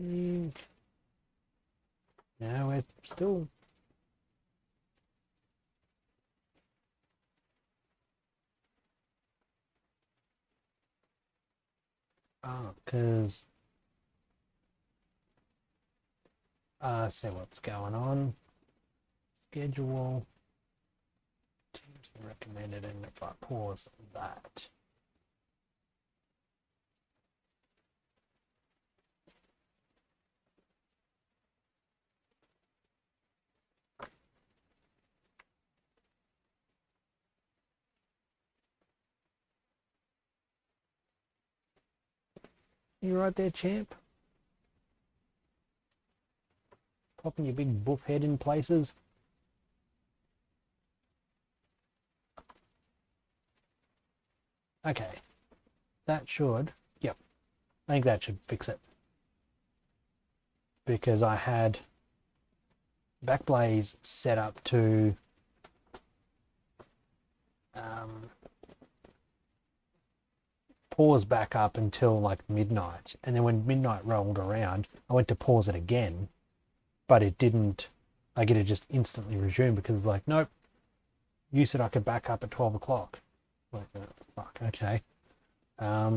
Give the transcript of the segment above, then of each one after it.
Mm, no, we're still... Oh, because... see what's going on. Schedule. Teams recommended, and if I pause that... You right there, champ? Popping your big buff head in places. Okay. That should... Yep. I think that should fix it. Because I had Backblaze set up to... pause back up until like midnight, and then when midnight rolled around I went to pause it again, but it didn't. Like, it had just instantly resumed because it's like, nope, you said I could back up at 12 o'clock. Like, fuck, okay. Okay,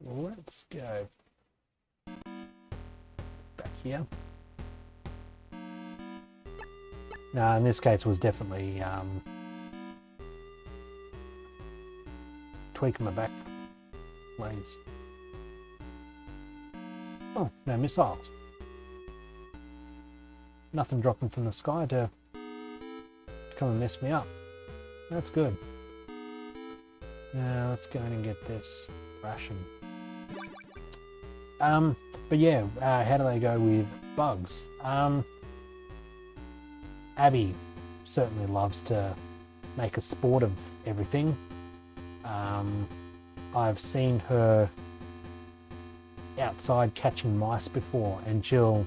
let's go back here. No, in this case it was definitely tweaking my back blades. Oh, no missiles. Nothing dropping from the sky to come and mess me up. That's good. Now let's go in and get this ration. But yeah, how do they go with bugs? Abby certainly loves to make a sport of everything. I've seen her outside catching mice before, and she'll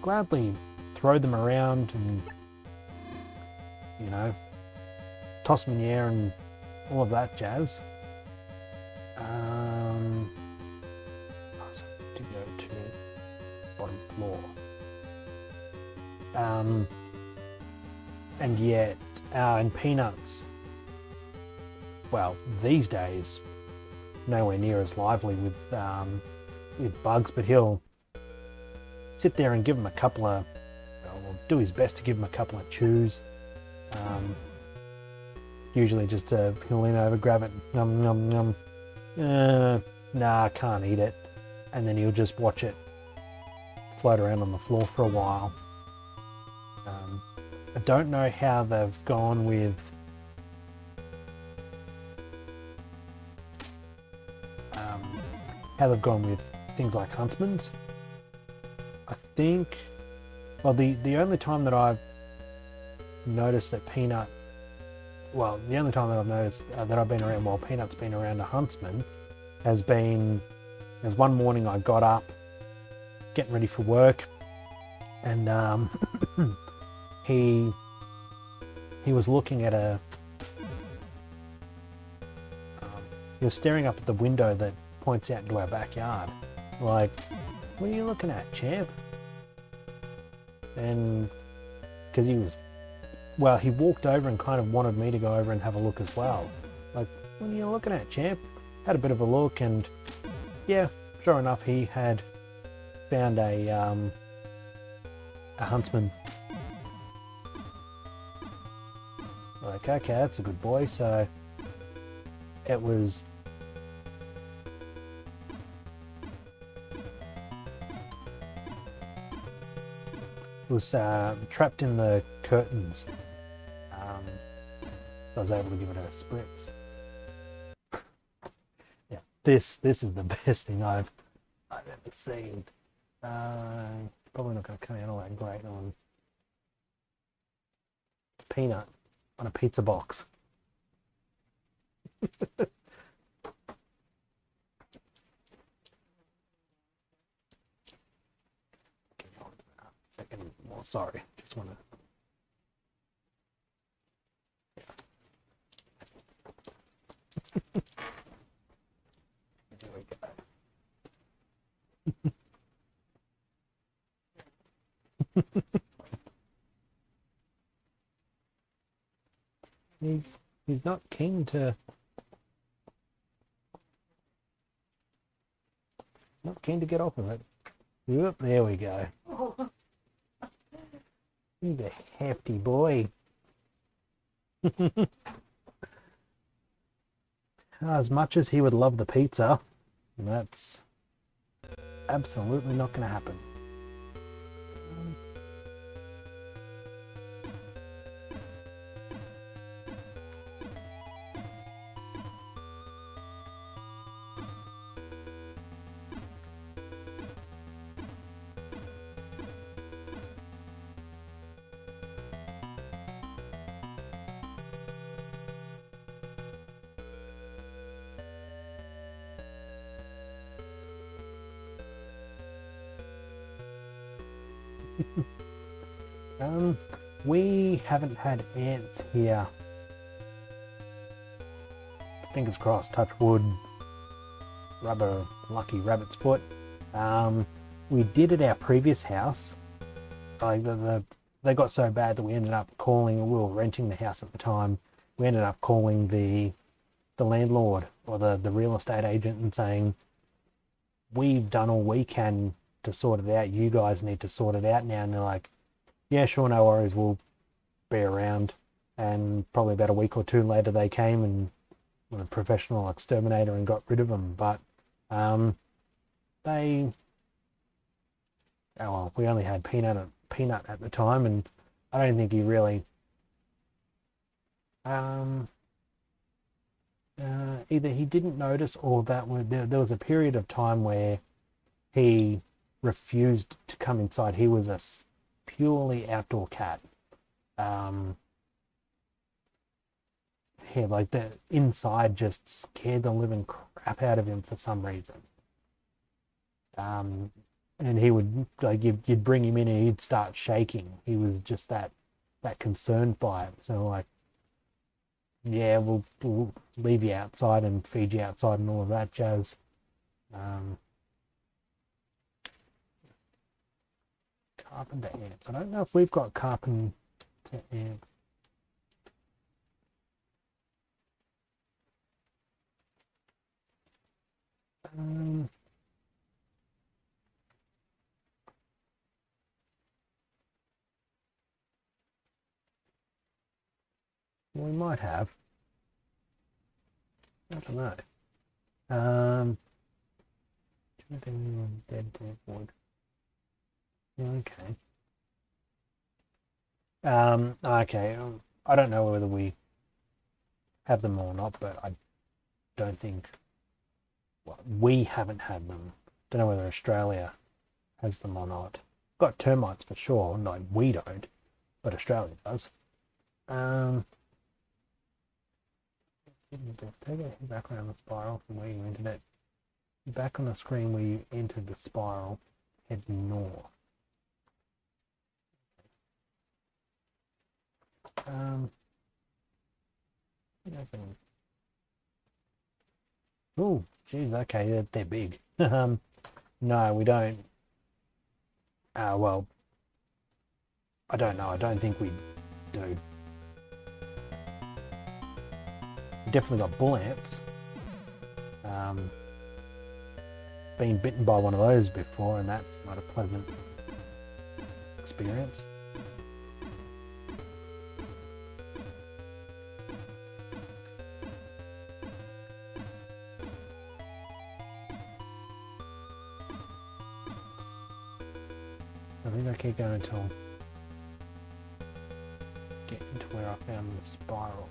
gladly throw them around and, you know, toss them in the air and all of that jazz. To go to bottom floor. And yet, and Peanuts, well, these days, nowhere near as lively with bugs, but he'll sit there and give them a couple of, well, do his best to give them a couple of chews. Usually just he'll lean over, grab it, num num num. Nah, I can't eat it. And then he'll just watch it float around on the floor for a while. I don't know how they've gone with things like Huntsman's. I think, well, the only time that I've noticed that the only time that I've noticed that I've been around while Peanut's been around a Huntsman has been, there's one morning I got up getting ready for work, and he was looking at he was staring up at the window that points out into our backyard. Like, what are you looking at, champ? And because he walked over and kind of wanted me to go over and have a look as well. Like, what are you looking at, champ? Had a bit of a look, and yeah, sure enough, he had found a Huntsman. Like, okay, that's a good boy. So it was trapped in the curtains. I was able to give it a spritz. Yeah, this is the best thing I've ever seen. Probably not going to come out all that great on Peanut on a pizza box. Second more, sorry, just want to. he's he's not keen to get off of it. Yep, there we go. He's a hefty boy. As much as he would love the pizza, that's absolutely not going to happen. We haven't had ants here. Fingers crossed, touch wood, rub a lucky rabbit's foot. We did at our previous house. Like they got so bad that we ended up calling. We were renting the house at the time. We ended up calling the landlord or the real estate agent and saying, "We've done all we can to sort it out. You guys need to sort it out now." And they're like, "Yeah, sure, no worries. We'll be around." And probably about a week or two later, they came and were a professional exterminator and got rid of them. But we only had Peanut at the time, and I don't think he really either he didn't notice, or that there was a period of time where he refused to come inside. He was a purely outdoor cat. Like the inside just scared the living crap out of him for some reason. And he would, like, you'd bring him in and he'd start shaking. He was just that concerned by it. So like, yeah, we'll leave you outside and feed you outside and all of that jazz. Carpenter ants. I don't know if we've got carpenter ants. We might have. I don't know. Dead wood. Okay. Okay. I don't know whether we have them or not, but I don't think. Well, we haven't had them. Don't know whether Australia has them or not. Got termites for sure. No, we don't, but Australia does. Take a back around the spiral from where you entered it. Back on the screen where you entered the spiral, head north. Oh, geez, okay, they're big. No, we don't. Well, I don't know. I don't think we do. We definitely got bull ants. Been bitten by one of those before, and that's not a pleasant experience. I think I keep going until get into where I found the spiral.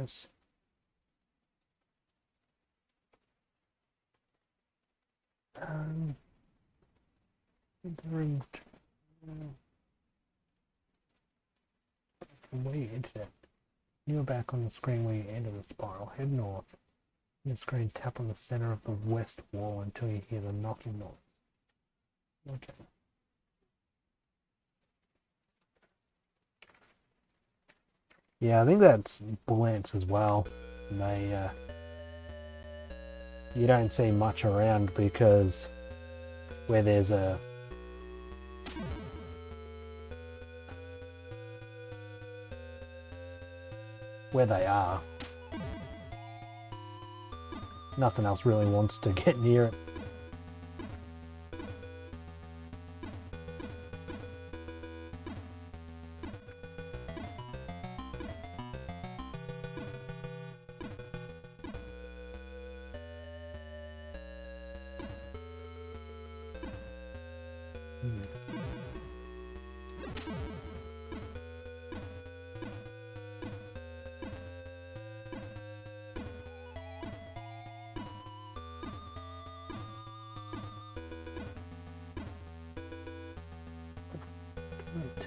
nice. Where you entered it. You're back on the screen where you entered the spiral. Head north. On the screen, tap on the center of the west wall until you hear the knocking noise. Okay. Yeah, I think that's bull ants as well. They, you don't see much around because where there's a where they are, nothing else really wants to get near it.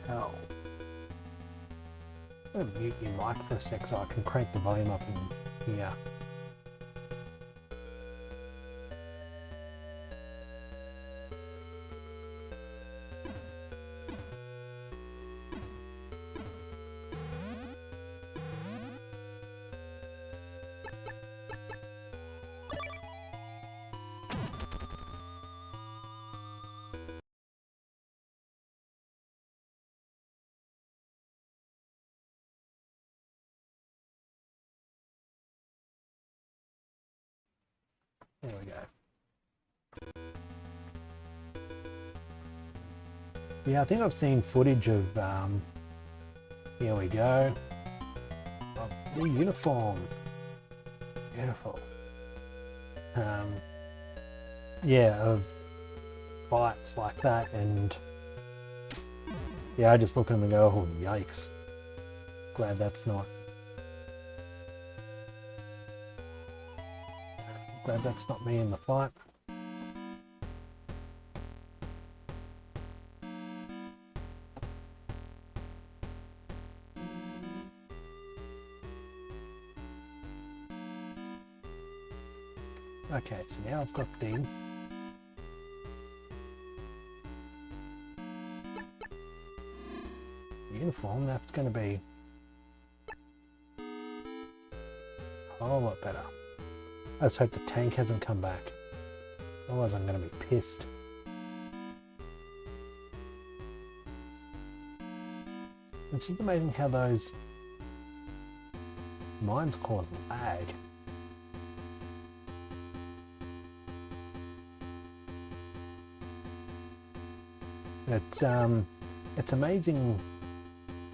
Tell. I'm going to mute your mic for a sec so I can crank the volume up in here. There we go. Yeah, I think I've seen footage of, here we go, of the uniform. Beautiful. Yeah, of fights like that, and yeah, I just look at them and go, oh, yikes. Glad that's not. Glad that's not me in the fight. Okay, so now I've got the uniform. That's going to be a whole lot better. I just hope the tank hasn't come back. Otherwise I'm going to be pissed. It's just amazing how those mines cause lag. It's amazing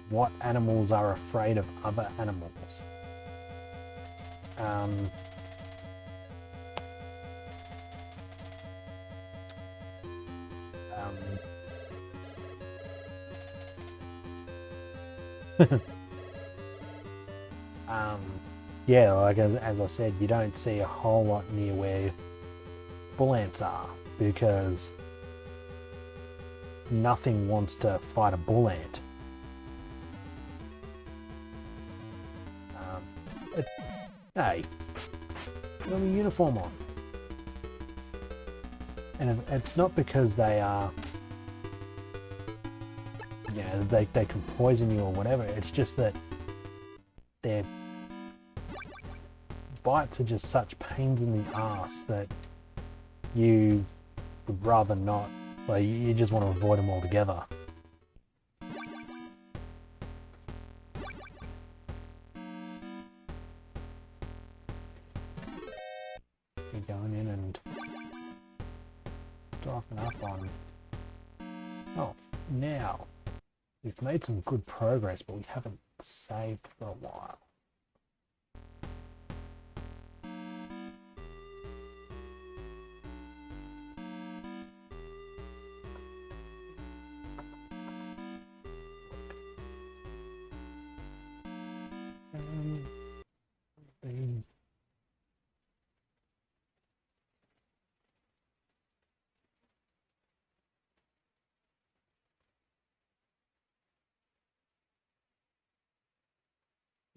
what animals are afraid of other animals. Yeah, like as I said, you don't see a whole lot near where bull ants are because nothing wants to fight a bull ant. Hey, you got a uniform on. And it's not because they are, you know, they can poison you or whatever, it's just that their bites are just such pains in the ass that you would rather not, like you just want to avoid them altogether. You're going in and stocking up on. Oh, now we've made some good progress, but we haven't saved for a while.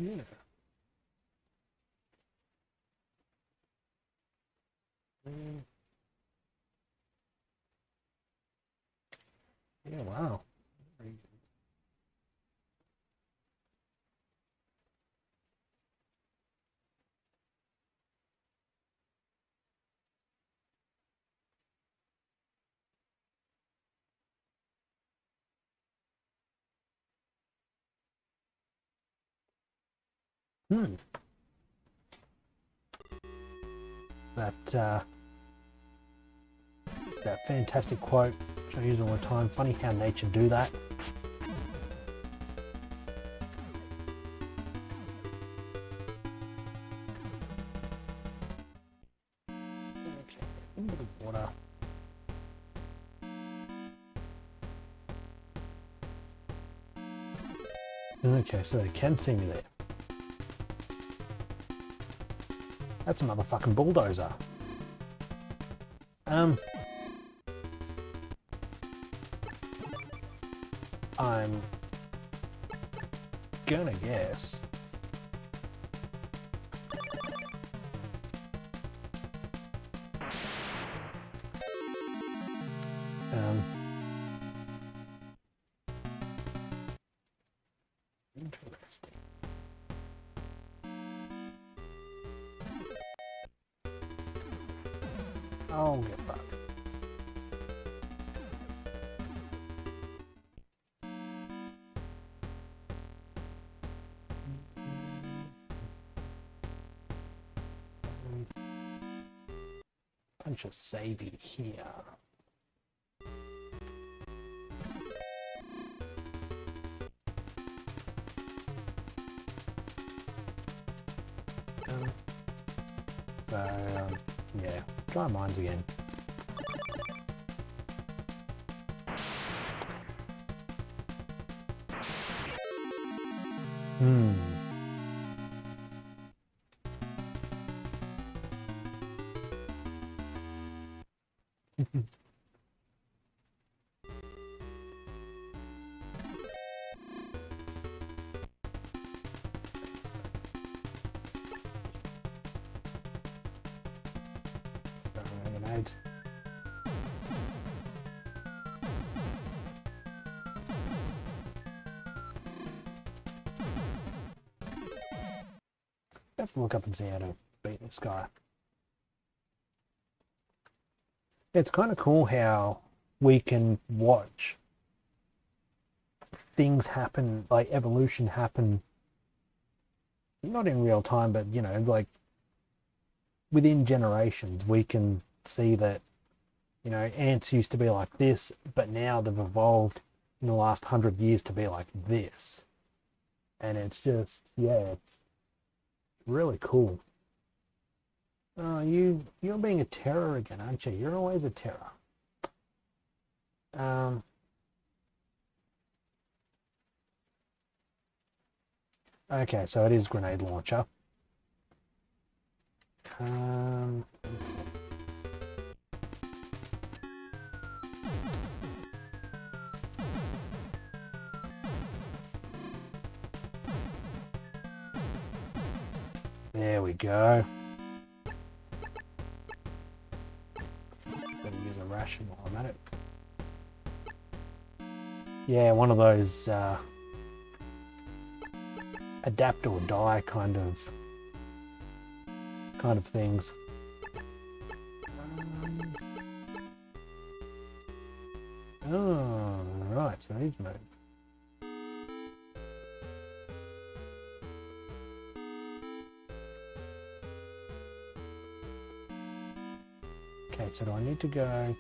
Yeah. Mm. Yeah, wow. Very good. That that fantastic quote which I use all the time. Funny how nature do that. Okay, into the water. Okay, so they can see me there. That's a motherfucking bulldozer. I'm gonna guess interesting. I'll get fucked. Bunch of savey here. Yeah, try mines again. Grenades. Have to look up and see how to beat this guy. It's kind of cool how we can watch things happen, like evolution happen, not in real time, but you know, like within generations, we can see that, you know, ants used to be like this, but now they've evolved in the last 100 years to be like this. And it's just, yeah, it's really cool. Oh, you're being a terror again, aren't you? You're always a terror. Okay, so it is grenade launcher. There we go. Gonna use a ration while I'm at it. Yeah, one of those adapt or die kind of things. Oh, right, so he's moved. Okay, so do I need to go?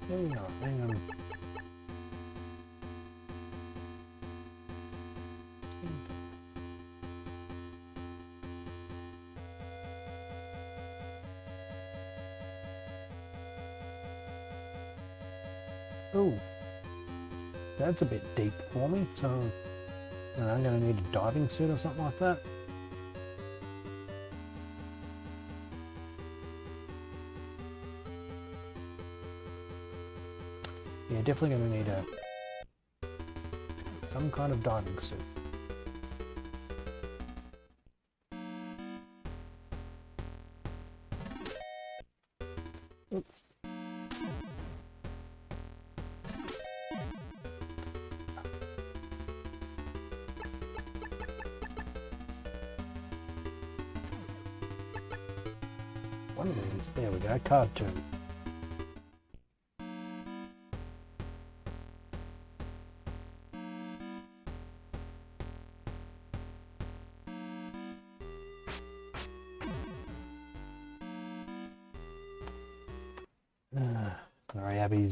Hang on. Oh, that's a bit deep for me, so I'm going to need a diving suit or something like that. Yeah, definitely going to need some kind of diving suit. Oops. One of these, there we go, card 2. Sorry, Abby's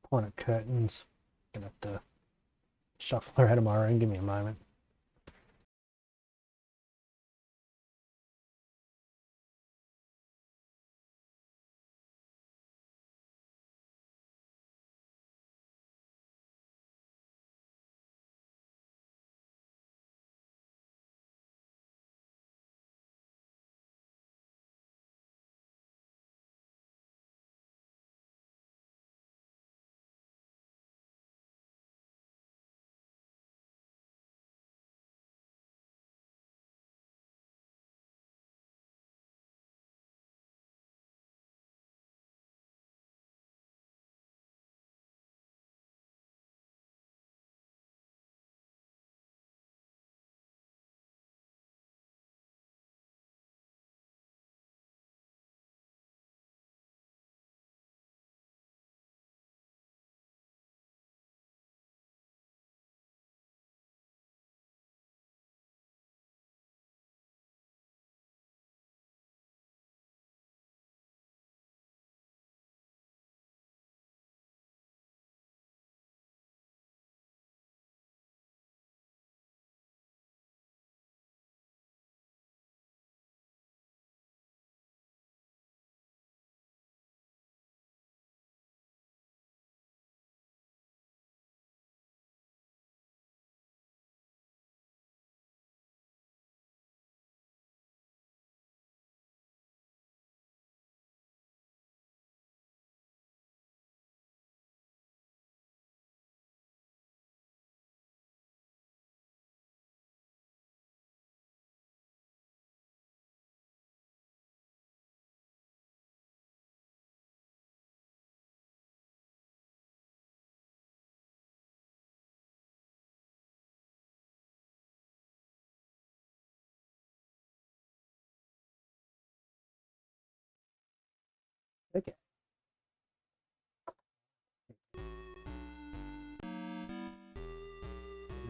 pulling at curtains. Gonna have to shuffle her out of my room. Give me a moment. Okay.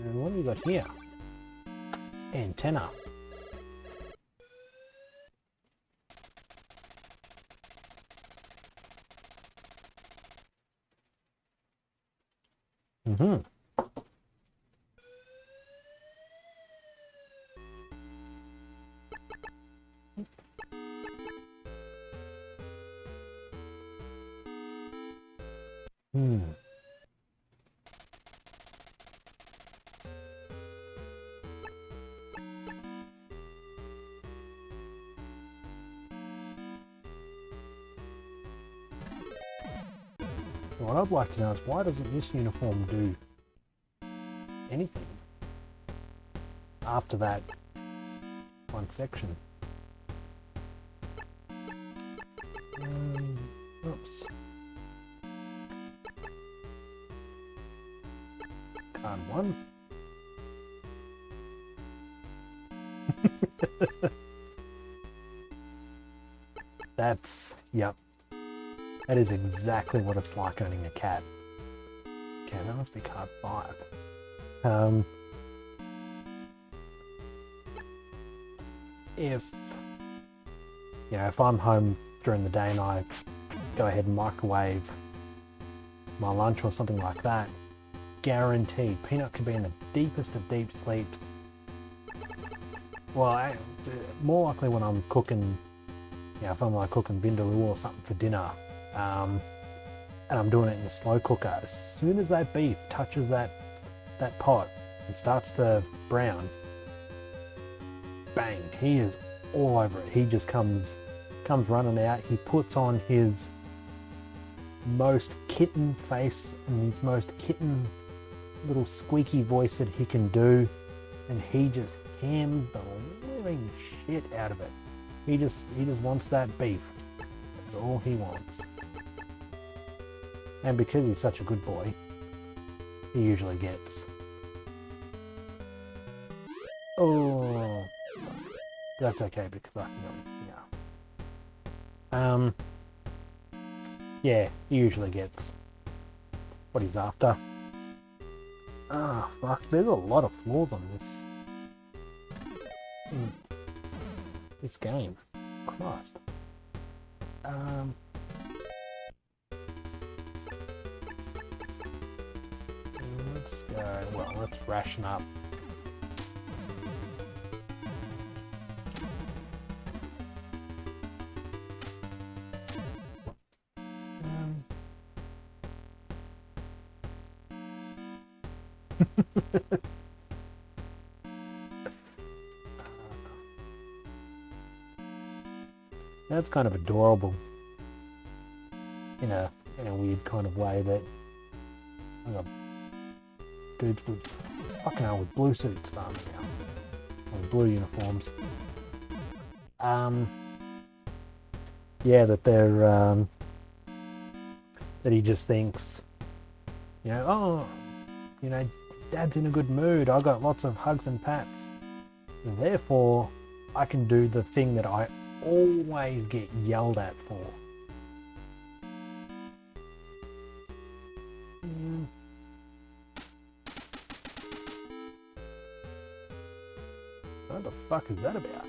And what have we got here? Antenna. Mm-hmm. Hmm. What I'd like to know is why doesn't this uniform do anything after that one section? Oops. Card 1. Yep. That is exactly what it's like owning a cat. Okay, that must be card 5. If I'm home during the day and I go ahead and microwave my lunch or something like that, guaranteed Peanut could be in the deepest of deep sleeps. Well, more likely when I'm cooking, if I'm like cooking vindaloo or something for dinner, and I'm doing it in the slow cooker, as soon as that beef touches that pot and starts to brown, bang, he is all over it. He just comes running out. He puts on his most kitten face and his most kitten little squeaky voice that he can do, and he just hams the living shit out of it. He just wants that beef. That's all he wants. And because he's such a good boy, he usually gets. Oh, that's okay because I can go. Yeah, he usually gets what he's after. Ah, fuck, there's a lot of flaws on this game. Christ. Let's go, well, let's ration up. That's kind of adorable in a weird kind of way that I got dudes with fucking hell with blue suits farming now. Or blue uniforms. Yeah, that they're that he just thinks, oh, Dad's in a good mood, I got lots of hugs and pats. Therefore, I can do the thing that I always get yelled at for. What the fuck is that about?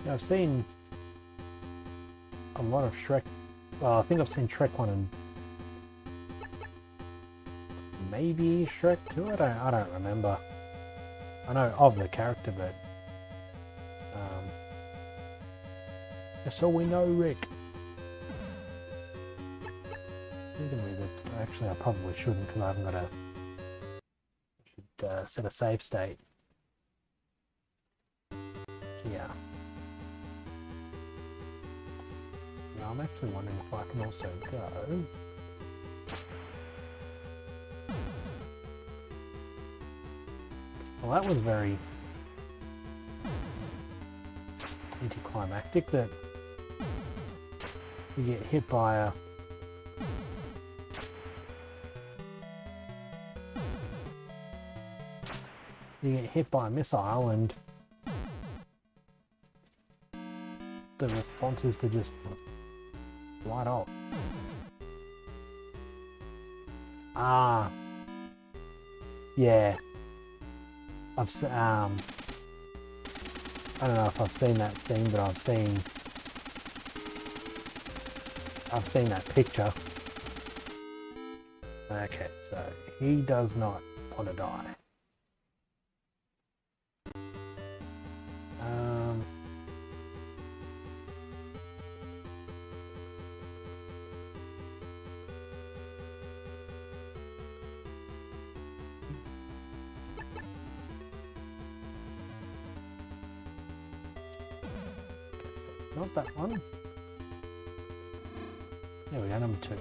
I've seen a lot of Shrek. Well, I think I've seen Shrek 1 and maybe Shrek 2. I don't remember. I know of the character, but just so we know, Rick. Actually, I probably shouldn't because I haven't got should set a save state. Yeah. I'm actually wondering if I can also go. Well, that was very anticlimactic that you get hit by a missile and the response is to just light off. Ah, yeah. I don't know if I've seen that scene, but I've seen that picture. Okay, so he does not want to die. Not that one. There we go, number 2.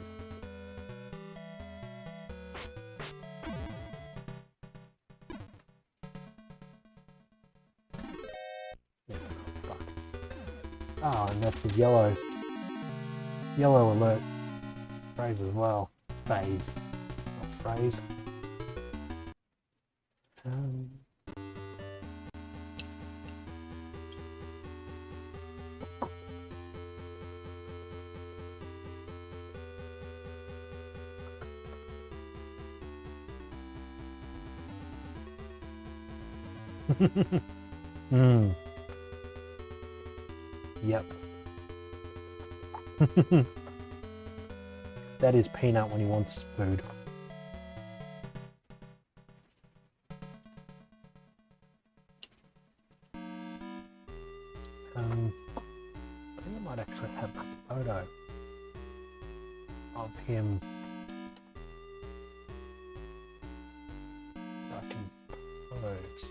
Yeah, fuck. Oh, and that's a yellow alert phrase as well. Phase, not phrase. Yep. That is Peanut when he wants food. I think I might actually have a photo of him him fucking post.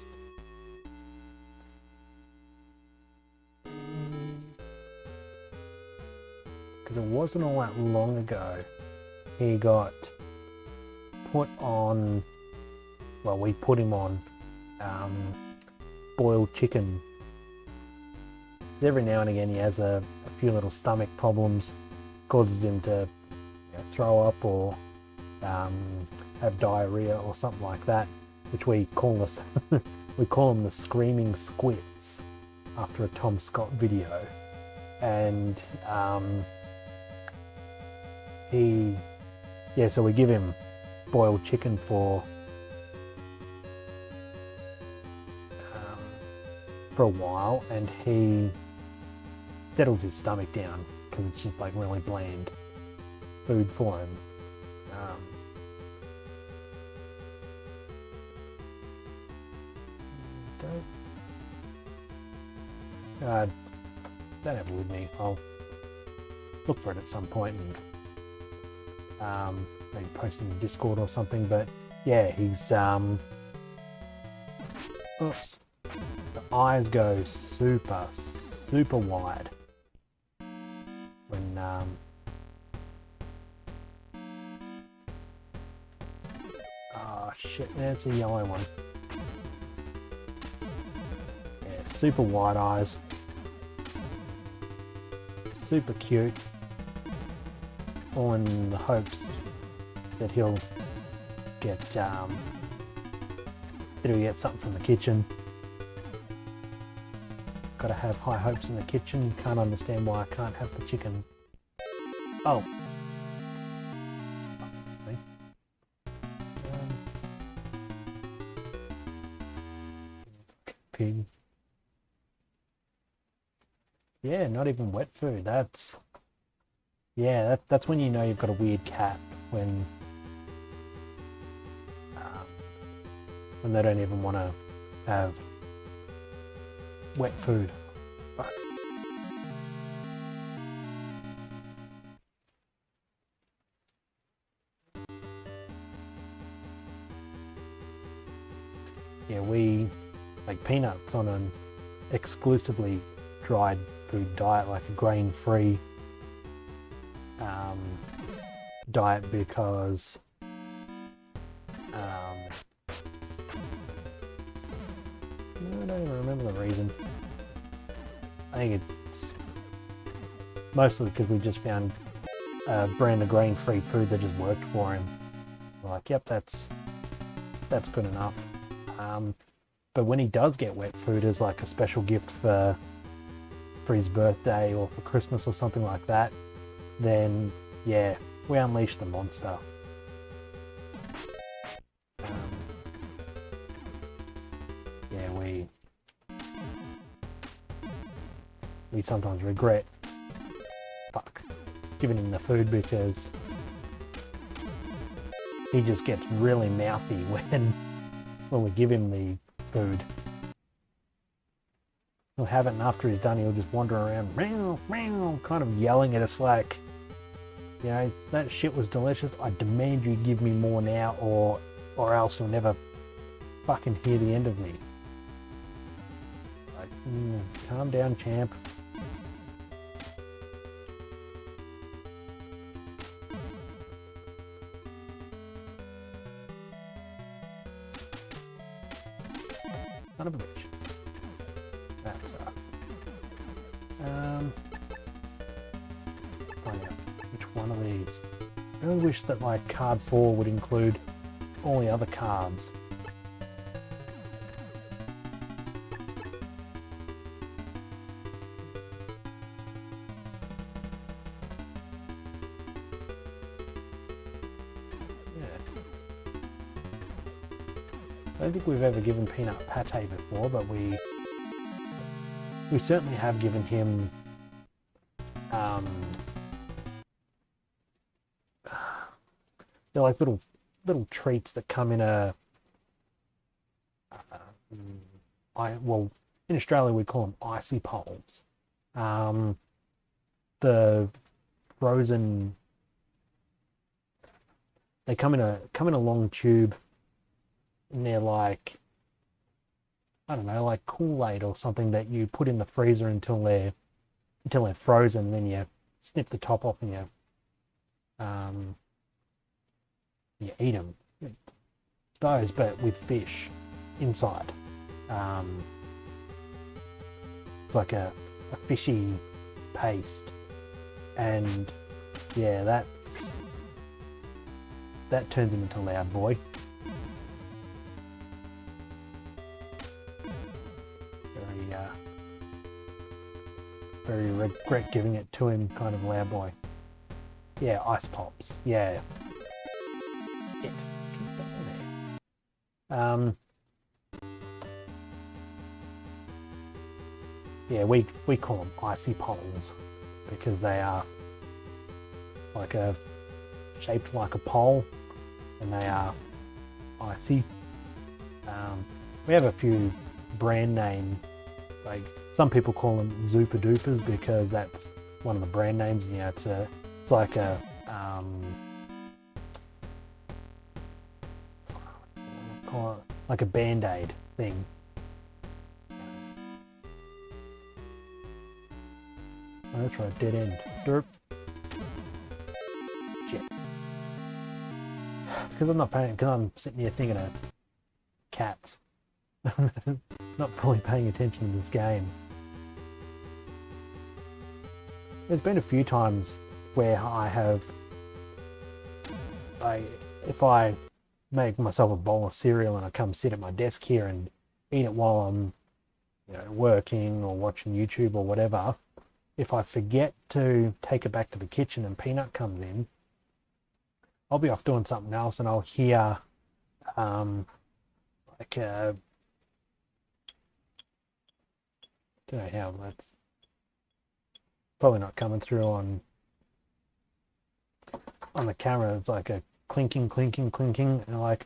Because it wasn't all that long ago he got put on, well, we put him on boiled chicken. Every now and again he has a few little stomach problems, causes him to throw up or have diarrhea or something like that, which we call we call them the screaming squits after a Tom Scott video. And so we give him boiled chicken for a while, and he settles his stomach down because it's just like really bland food for him. Don't have it with me. I'll look for it at some point and maybe post it in Discord or something. But yeah, he's oops, the eyes go super wide when oh shit, that's a yellow one. Yeah, super wide eyes, super cute, all in the hopes that he'll get something from the kitchen. Gotta have high hopes in the kitchen. Can't understand why I can't have the chicken. Oh. Pig. Yeah, not even wet food. That's when you know you've got a weird cat, when they don't even want to have wet food. Fuck. Yeah, we like Peanuts on an exclusively dried food diet, like a grain-free diet, because I don't even remember the reason. I think it's mostly because we just found a brand of grain-free food that just worked for him. We're like, yep, that's good enough. But when he does get wet food as like a special gift for his birthday or for Christmas or something like that, then yeah, we unleash the monster. Yeah, we sometimes regret giving him the food, because he just gets really mouthy when we give him the food. He'll have it, and after he's done, he'll just wander around, meow, meow, kind of yelling at us like, you know, that shit was delicious. I demand you give me more now, or else you'll never fucking hear the end of me. Like, calm down, champ. Son of a bitch. That's find out which one of these. I really wish that like card 4 would include all the other cards. I don't think we've ever given Peanut pate before, but we certainly have given him they're like little treats that come in a well, in Australia we call them icy poles. The frozen they come in a long tube, and they're like, I don't know, like Kool-Aid or something that you put in the freezer until they're frozen. Then you snip the top off and you eat them. Those, but with fish inside. It's like a fishy paste, and yeah, that turns him into Loud Boy. Very regret giving it to him, kind of Loud Boy. Yeah, Ice Pops. Yeah. Keep going there. Yeah, we call them icy poles because they are shaped like a pole, and they are icy. We have a few brand names, like some people call them Zooper Doopers because that's one of the brand names. You know, it's like a like a Band-Aid thing. Oh, that's right, dead end. Derp. Shit. It's because I'm not paying, because I'm sitting here thinking of cats. Not fully paying attention to this game. There's been a few times where if I make myself a bowl of cereal and I come sit at my desk here and eat it while I'm, working or watching YouTube or whatever, if I forget to take it back to the kitchen and Peanut comes in, I'll be off doing something else and I'll hear like a, I don't know how that's probably not coming through on the camera. It's like a clinking, and I'm like,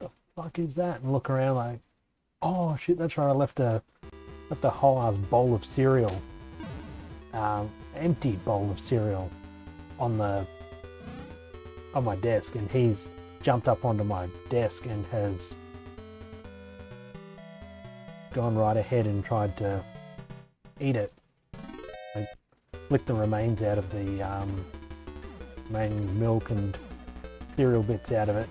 the fuck is that? And look around like, oh shit, that's right, I left a whole ass bowl of cereal, empty bowl of cereal on my desk, and he's jumped up onto my desk and has gone right ahead and tried to eat it. I licked the remains out of the main milk and cereal bits out of it.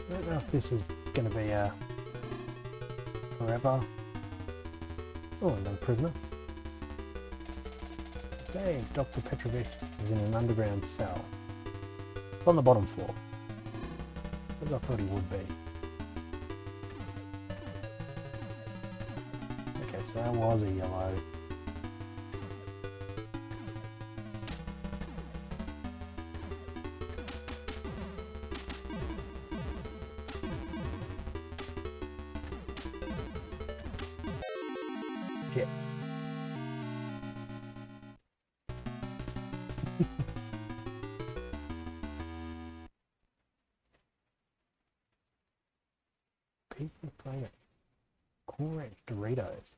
I don't know if this is going to be a forever. Oh, another prisoner. Okay, Dr. Petrovich is in an underground cell. It's on the bottom floor, as I thought he would be. Okay, so that was a yellow. Shit. People playing it. Cool Ranch Doritos.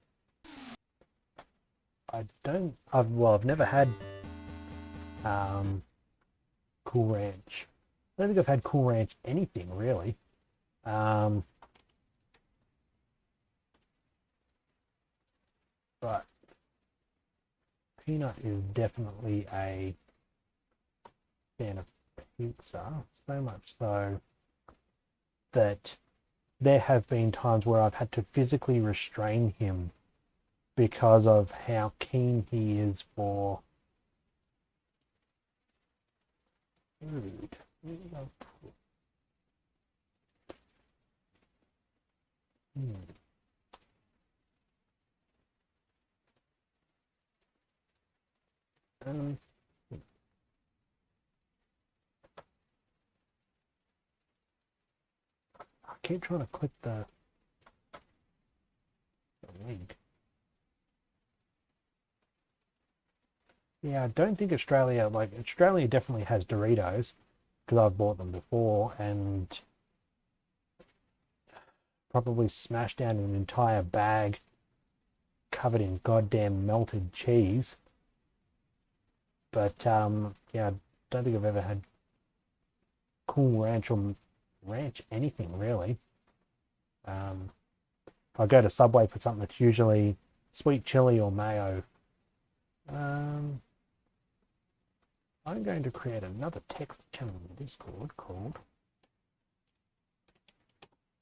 I've never had Cool Ranch. I don't think I've had Cool Ranch anything really. But Peanut is definitely a fan of pizza, so much so that there have been times where I've had to physically restrain him because of how keen he is for food. Um, keep trying to click the link. Yeah, I don't think Australia, like, Australia definitely has Doritos, because I've bought them before, and probably smashed down an entire bag covered in goddamn melted cheese. But, yeah, I don't think I've ever had Cool Ranch or ranch anything, really. If I go to Subway for something, that's usually sweet chili or mayo. I'm going to create another text channel in Discord called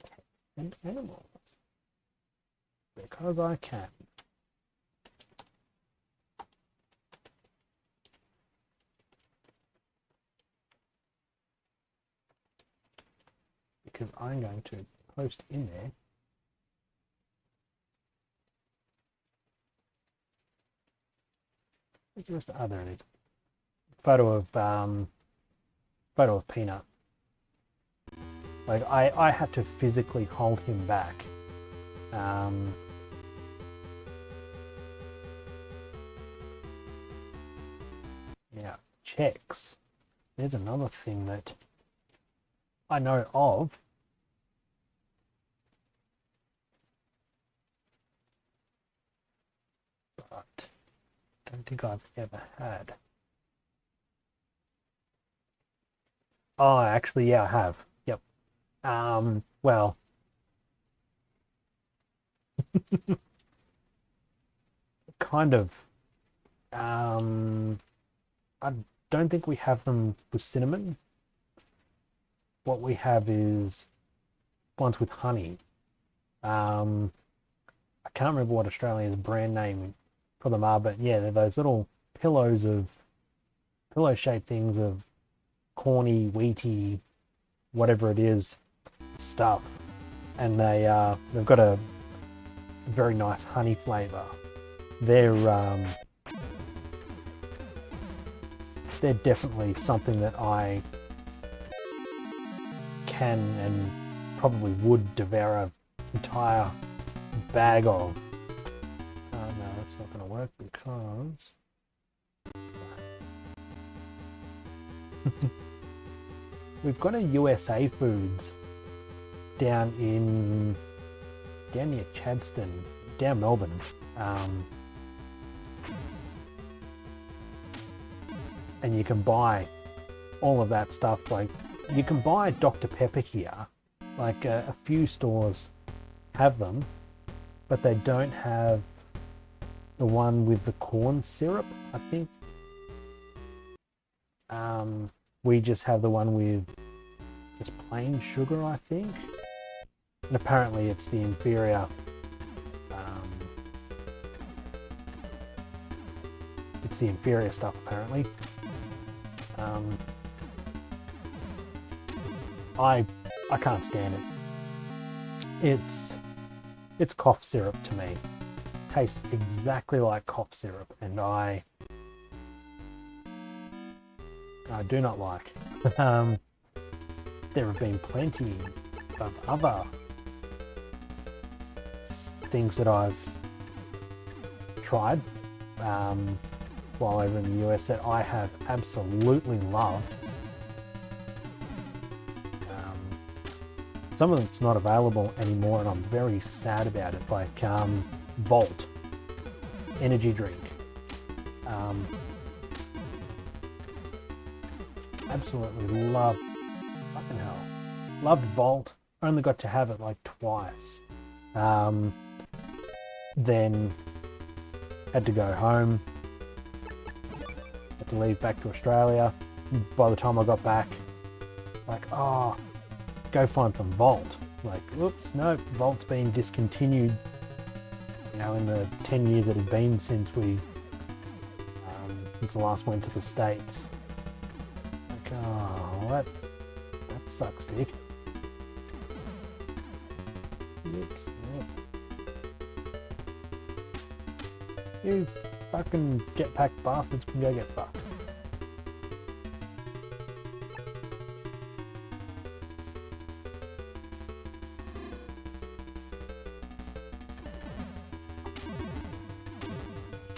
Cats and Animals, because I can. Because I'm going to post in there just there it is. Photo of Peanut. Like I had to physically hold him back. Yeah, checks. There's another thing that I know of. But I don't think I've ever had. Oh, actually, yeah, I have. Yep. Well, kind of. I don't think we have them with cinnamon. What we have is ones with honey. I can't remember what Australia's brand name for them are, but yeah, they're those little pillow-shaped things of corny, wheaty, whatever it is, stuff, and they've got a very nice honey flavour. They're definitely something that I can and probably would devour an entire bag of. No, it's not going to work because we've got a USA Foods down near Chadstone, down Melbourne. And you can buy all of that stuff. Like, you can buy Dr. Pepper here. Like, a few stores have them, but they don't have the one with the corn syrup, I think. We just have the one with just plain sugar, I think. And apparently it's the inferior. It's the inferior stuff, apparently. I can't stand it. It's cough syrup to me. Tastes exactly like cough syrup, and I do not like. There have been plenty of other things that I've tried while over in the US that I have absolutely loved. Some of it's not available anymore, and I'm very sad about it. Like Volt energy drink. Absolutely loved, fucking hell, loved Volt. Only got to have it like twice. Then had to go home. Had to leave back to Australia. By the time I got back, like, oh, go find some Volt. Like, oops, no, Volt's been discontinued. You know, in the 10 years it had been since since I last went to the States. Like, oh, that sucks, dick. Oops, yeah. You fucking jetpack bastards can go get fucked.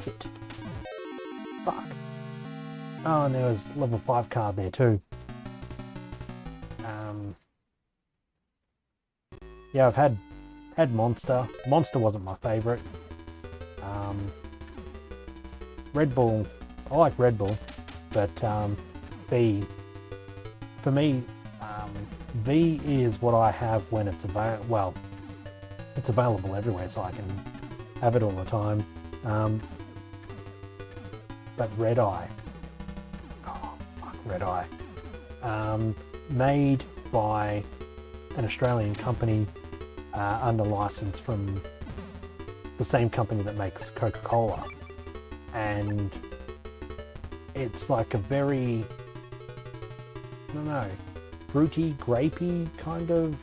Shit. Fuck. Oh, and there was level 5 card there too. Yeah, I've had Monster. Monster wasn't my favourite. Red Bull, I like Red Bull, but V, for me, V is what I have when it's available. Well, it's available everywhere, so I can have it all the time. But Red Eye, oh fuck, Red Eye, made by an Australian company under license from the same company that makes Coca-Cola, and it's like a very, I don't know, fruity, grapey kind of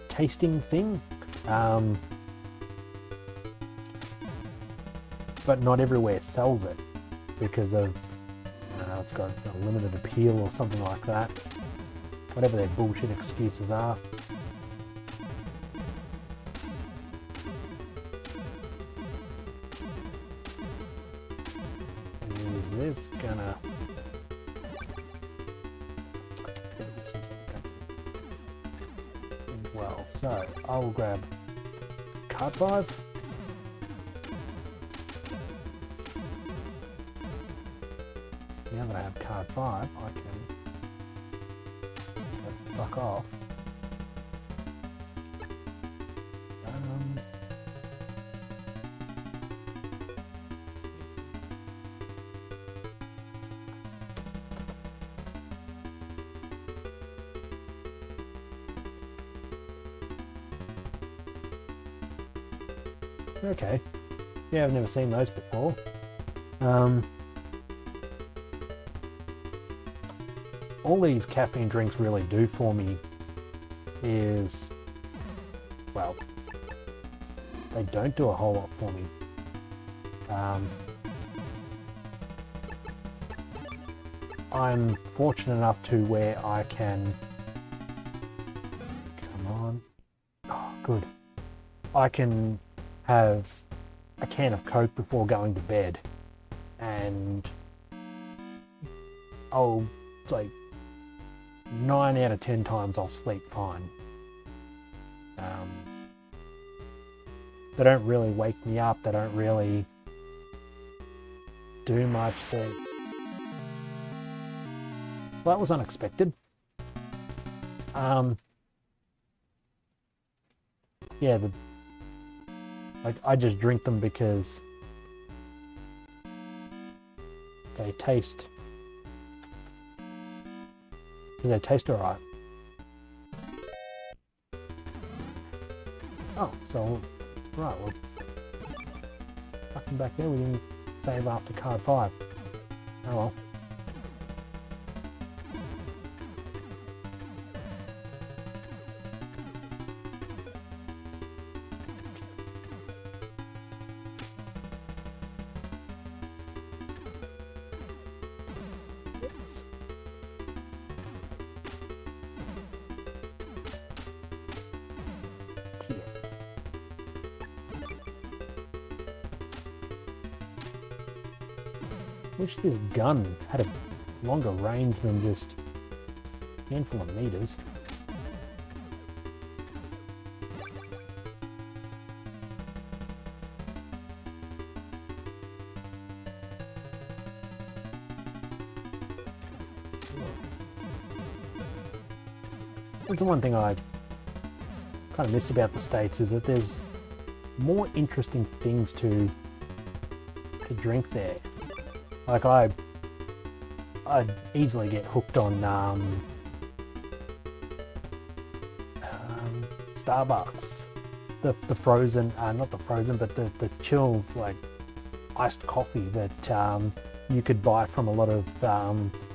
tasting thing, but not everywhere sells it because of, I don't know, it's got a limited appeal or something like that, whatever their bullshit excuses are. Is this gonna... Well, so I will grab card 5. Now that I have card 5, I can fuck off. Okay, yeah, I've never seen those before. All these caffeine drinks really do for me is, well, they don't do a whole lot for me. I'm fortunate enough to where I can, come on, oh good, I can have a can of Coke before going to bed, and I'll, like, 9 out of 10 times I'll sleep fine. They don't really wake me up, they don't really do much. Well, that was unexpected. Yeah, I just drink them because they taste alright. Oh, so right, well, fucking back there we didn't save after card 5. Oh well. Wish this gun had a longer range than just a handful of meters. That's the one thing I kind of miss about the States, is that there's more interesting things to drink there. Like I'd easily get hooked on Starbucks, the frozen, not the frozen, but the chilled, like, iced coffee that you could buy from a lot of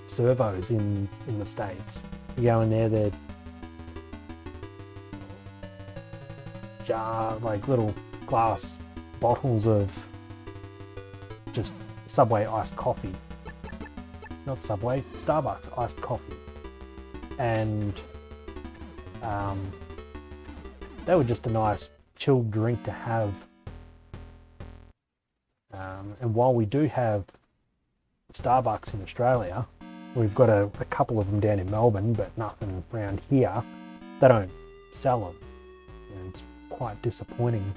servos in the States. You go in there, they're like little glass bottles of just Subway iced coffee. Not Subway, Starbucks iced coffee. And they were just a nice chilled drink to have And while we do have Starbucks in Australia, we've got a couple of them down in Melbourne, but nothing around here. They don't sell them, and it's quite disappointing.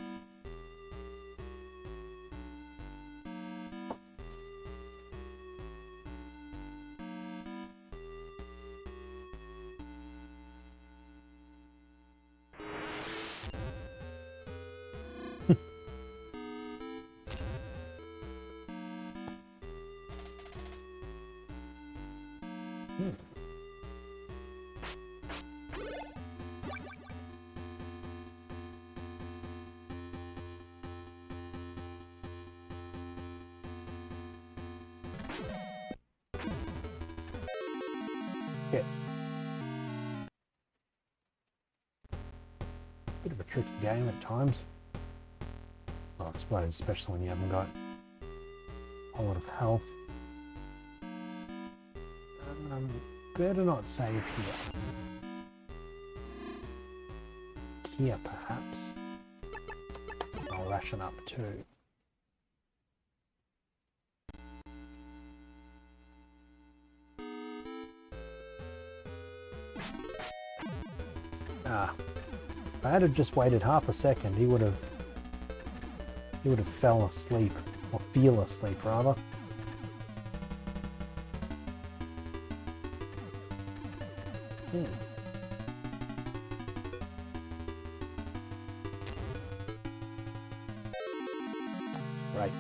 Yeah. Bit of a tricky game at times. Well, I suppose, especially when you haven't got a lot of health. Better not save here. Here, perhaps. I'll ration up too. If I had just waited half a second, he would have fell asleep, or fell asleep rather. Right.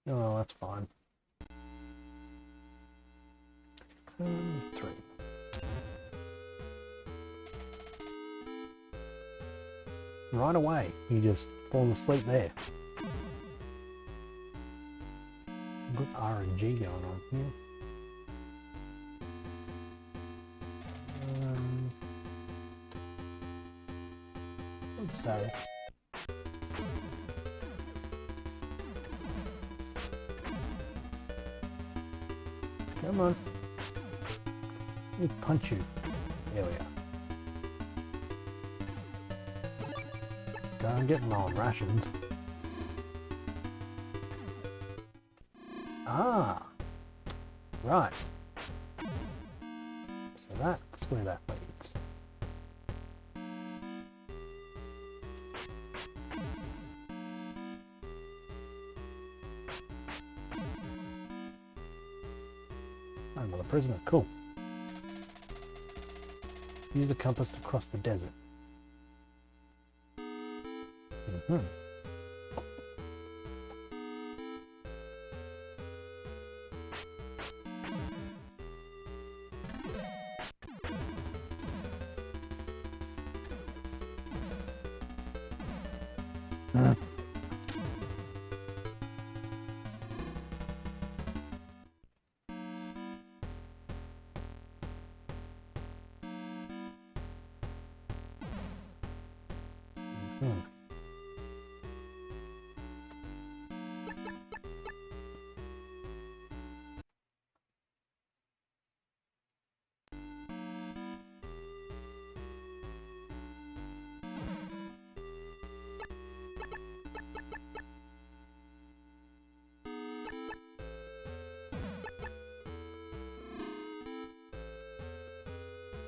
Oh, that's fine. 3. Right away, you just fall asleep there. Good RNG going on here. Let's say. Come on. Let me punch you. There we are. I'm getting low on rations. Ah, right. So that's where that leads. Another prisoner, cool. Use the compass to cross the desert.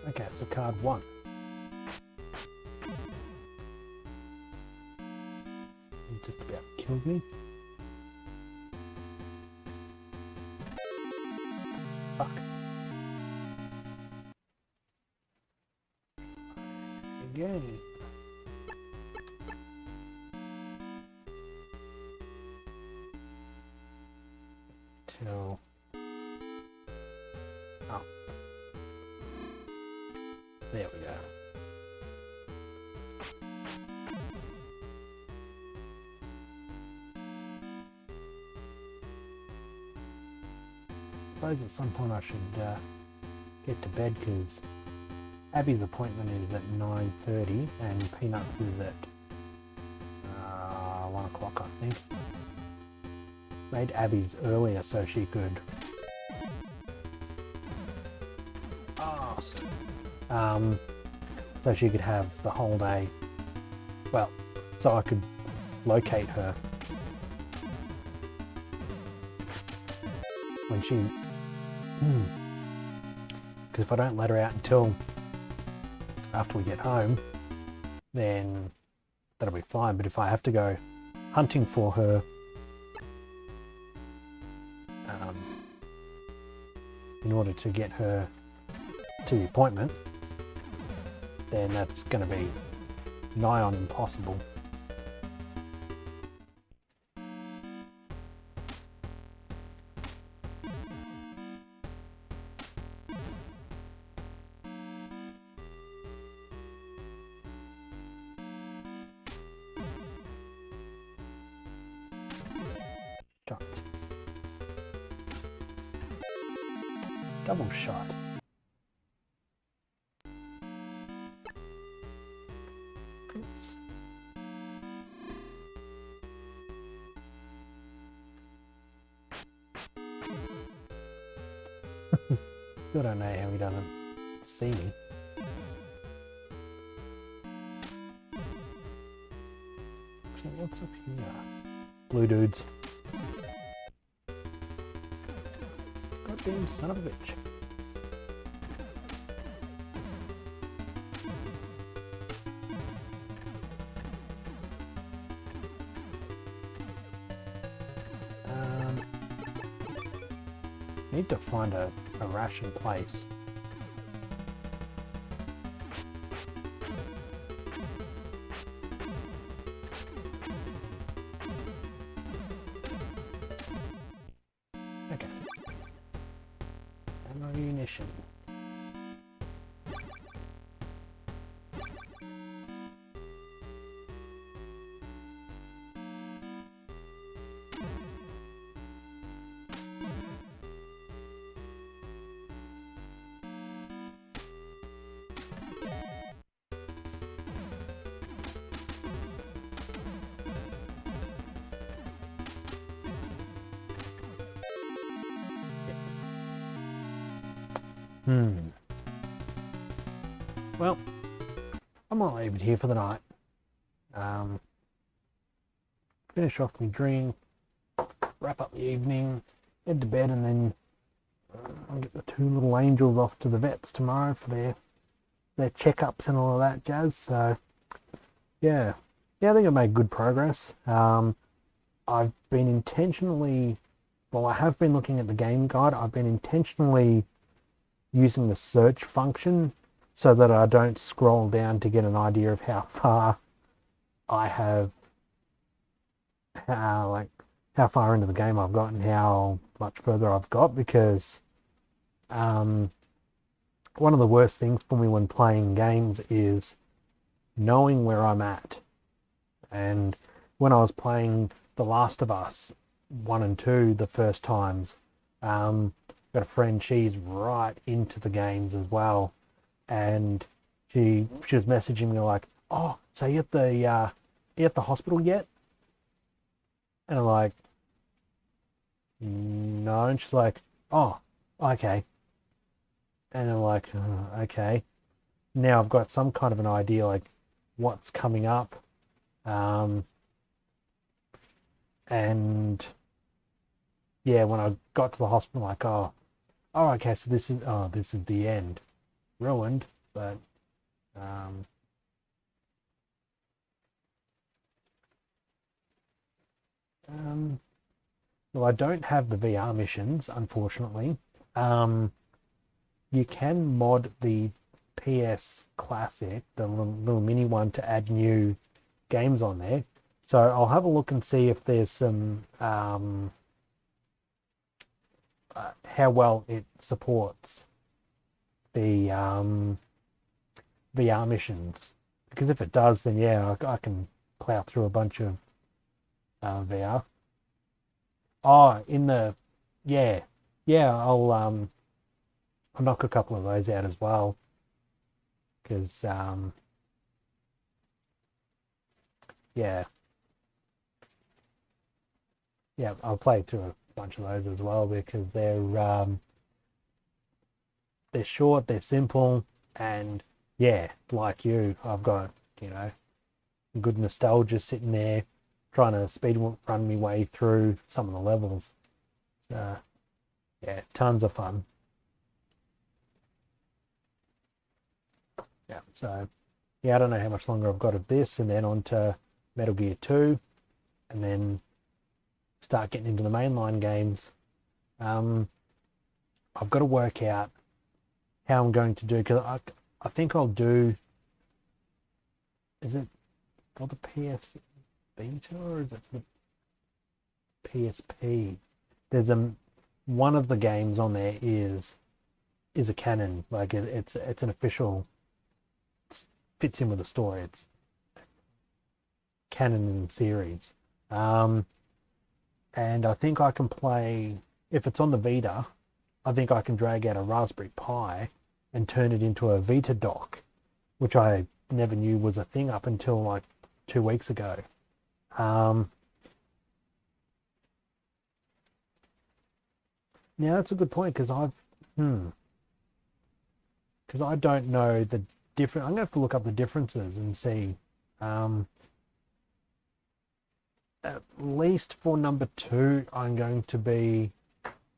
Okay, it's a card 1. He just about killed me. Fuck. Again. Till. Oh. There we go. I suppose at some point I should get to bed because Abby's appointment is at 9:30 and Peanuts is at 1 o'clock, I think. Made Abby's earlier so she could so she could have the whole day, well, so I could locate her. When she... Because if I don't let her out until after we get home, then that'll be fine. But if I have to go hunting for her in order to get her to the appointment, then that's going to be nigh on impossible. Shot. Double shot. Oops. Still don't know how he doesn't see me. Okay, what's up here? Blue dudes. Goddamn son of a bitch. Need to find a ration place. Okay. Ammunition. Well, I might leave it here for the night. Finish off my drink, wrap up the evening, head to bed, and then I'll get the two little angels off to the vets tomorrow for their checkups and all of that jazz. So, yeah, I think I made good progress. I've been intentionally, well, I have been looking at the game guide. I've been intentionally using the search function so that I don't scroll down to get an idea of how far I have, how far into the game I've got and how much further I've got, because one of the worst things for me when playing games is knowing where I'm at. And when I was playing The Last of Us 1 and 2 the first times, got a friend, she's right into the games as well, and she was messaging me like, "Oh, so you at the hospital yet?" And I'm like, "No," and she's like, "Oh, okay." And I'm like, "Okay." Now I've got some kind of an idea like what's coming up, and yeah, when I got to the hospital, I'm like, oh, okay, so this is the end. Ruined, but well, I don't have the VR missions, unfortunately. You can mod the PS Classic, the little mini one, to add new games on there. So I'll have a look and see if there's some how well it supports the VR missions, because if it does, then yeah, I can plow through a bunch of VR. Oh, I'll knock a couple of those out as well, because yeah, I'll play through a bunch of those as well, because they're short, they're simple, and yeah, like you, I've got, good nostalgia sitting there, trying to speed run my way through some of the levels. So, yeah, tons of fun. Yeah, so, yeah, I don't know how much longer I've got of this, and then on to Metal Gear 2, and then start getting into the mainline games. I've got to work out how I'm going to do, because I think I'll do, is it for the PS Vita or is it for the PSP? There's one of the games on there is a canon, like it's an official, fits in with the story. It's canon in the series, and I think I can play, if it's on the Vita, I think I can drag out a Raspberry Pi and turn it into a Vita dock, which I never knew was a thing up until like 2 weeks ago. Now that's a good point, because because I don't know the different. I'm gonna have to look up the differences and see. At least for number 2, I'm going to be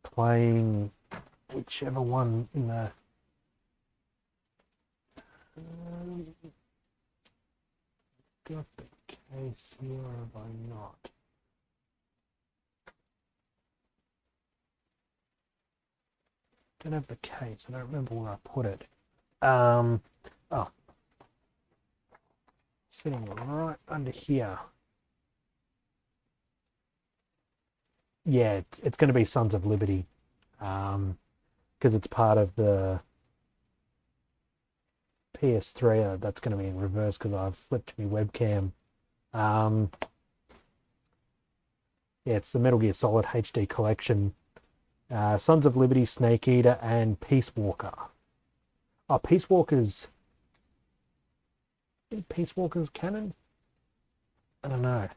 playing whichever one in the. Got the case here, or have I not? Don't have the case. I don't remember where I put it. Oh, sitting right under here. Yeah, it's going to be Sons of Liberty, because it's part of the PS3. That's going to be in reverse because I've flipped my webcam. Yeah, it's the Metal Gear Solid HD collection. Sons of Liberty, Snake Eater, and Peace Walker. Oh, Peace Walker's canon? I don't know.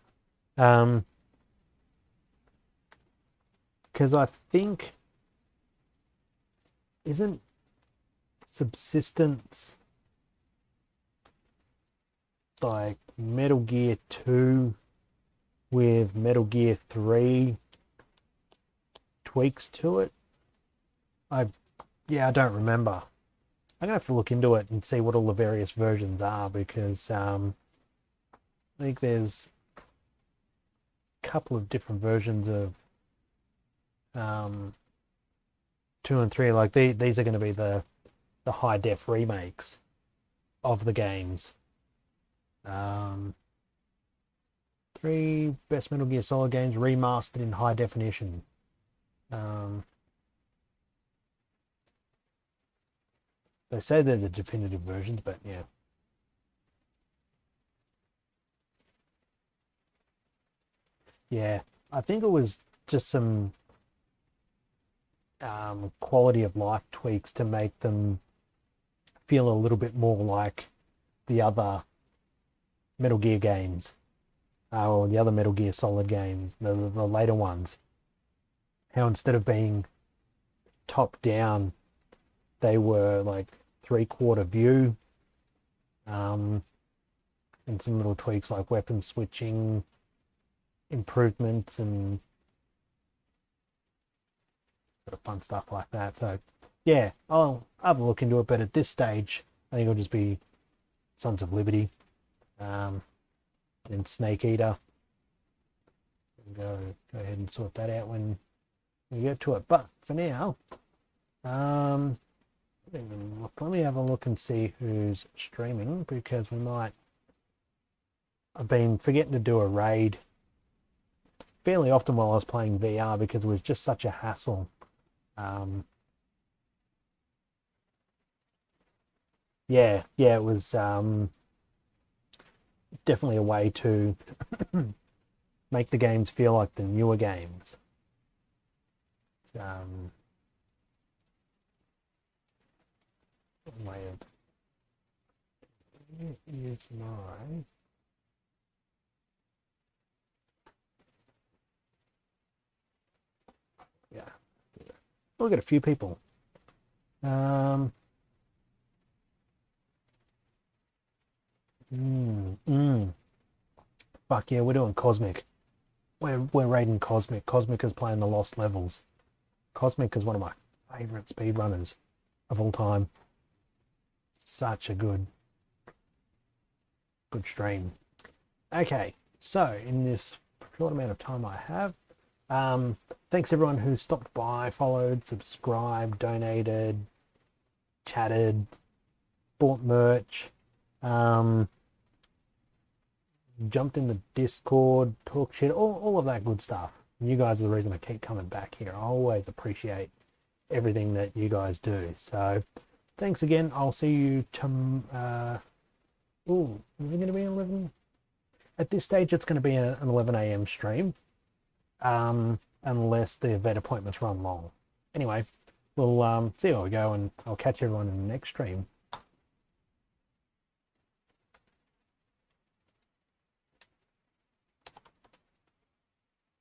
Because I think, isn't Subsistence like Metal Gear 2 with Metal Gear 3 tweaks to it? I don't remember. I'm gonna have to look into it and see what all the various versions are, because I think there's a couple of different versions of 2 and 3. Like these are going to be the high def remakes of the games. 3 best Metal Gear Solid games remastered in high definition. They say they're the definitive versions, but yeah. Yeah, I think it was just some quality of life tweaks to make them feel a little bit more like the other Metal Gear games, or the other Metal Gear Solid games, the later ones. How instead of being top down, they were like 3/4 view, and some little tweaks like weapon switching improvements and sort of fun stuff like that. So yeah, I'll have a look into it, but at this stage I think it'll just be Sons of Liberty, and Snake Eater. Go ahead and sort that out when we get to it. But for now, let me have a look and see who's streaming, because I've been forgetting to do a raid fairly often while I was playing VR, because it was just such a hassle. Yeah, it was definitely a way to make the games feel like the newer games. Way of use my we'll get a few people. Fuck yeah, we're doing Cosmic. we're raiding Cosmic. Cosmic is playing the Lost Levels. Cosmic is one of my favourite speedrunners of all time. Such a good stream. Okay, so in this short amount of time I have, thanks everyone who stopped by, followed, subscribed, donated, chatted, bought merch, jumped in the Discord, talk shit, all of that good stuff. You guys are the reason I keep coming back here. I always appreciate everything that you guys do. So thanks again. I'll see you is it going to be 11? At this stage, it's going to be an 11 a.m. stream, unless the vet appointments run long. Anyway, we'll see how we go, and I'll catch everyone in the next stream.